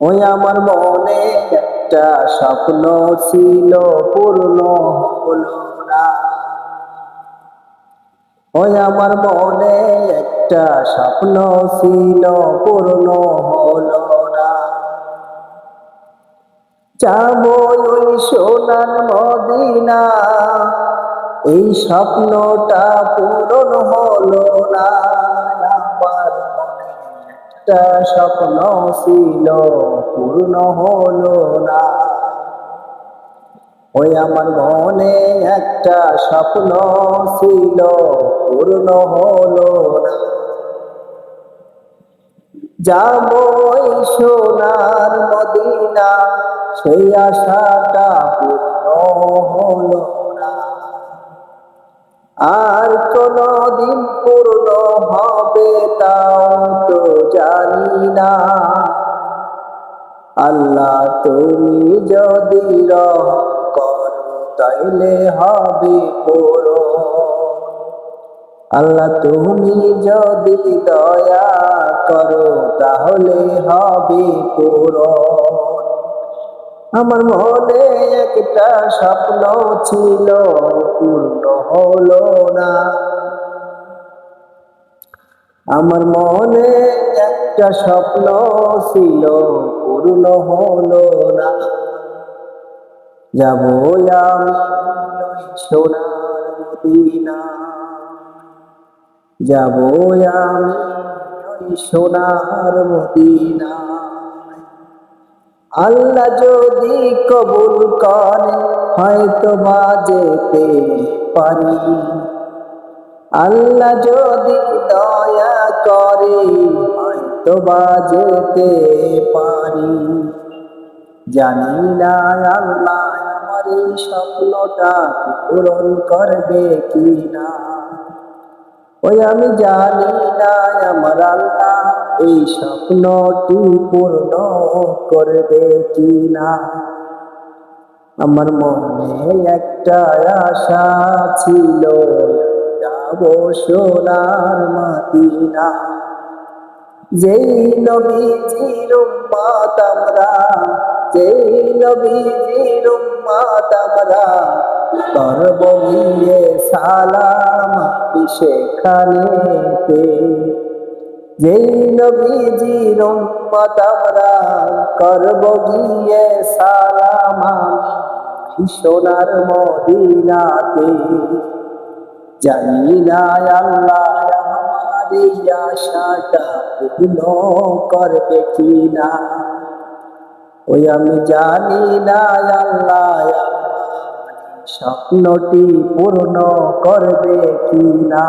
ওই আমার মনে একটা স্বপ্ন ছিল, পূর্ণ হলো না। ওই আমার মনে একটা স্বপ্ন ছিল, পূর্ণ হলো না। যাবো ওই সোনার মদিনা, এই স্বপ্নটা পূরণ হলো না। আমার মনে একটা স্বপ্ন ছিল, পূর্ণ হলো না। ওই আমার মনে একটা স্বপ্ন ছিল, পূর্ণ হলো না। যাবো ওই সোনার মদিনা, সেই আশাটা পূর্ণ হলো না। আর কোনদিন পূর্ণ হবে তাও তো জানি না। আল্লাহ তুমি যদি রহম করো তাইলে হবে পূরণ। আল্লাহ তুমি যদি দয়া করো তাহলে হবে পূরণ। আমার মনে একটা স্বপ্ন ছিল, পূর্ণ হলো না। আমার মনে একটা স্বপ্ন ছিল, পূর্ণ হলো না। যাবো আমি ওই সোনার মদিনা, যাবো আমি ওই সোনার মদিনা। আল্লাহ যদি কবুল করে হয়তো বা যেতে পারি। আল্লাহ যদি দয়া করে হয়তো বা যেতে পারি। জানি না আল্লাহ আমার এই স্বপ্নটা পূরণ করবে কিনা। ওই আমি জানি না আমার আল্লাহ এই স্বপ্নটি পূর্ণ করবে কিনা। আমার মনে একটা আশা ছিল, যাবো সোনার মদিনা। যেই নবীজির উম্মত আমরা, যেই নবীজির উম্মত আমরা, করব গিয়ে সালাম সেখানেতে। যেই নবীজির উম্মত আমরা, করব গিয়ে সালাম সোনার মদিনাতে। জানি না আল্লাহ আমার এই আশাটা পূর্ণ করবে কিনা। ওই আমি জানি না আল্লাহ আমার স্বপ্নটি পূর্ণ করবে কিনা।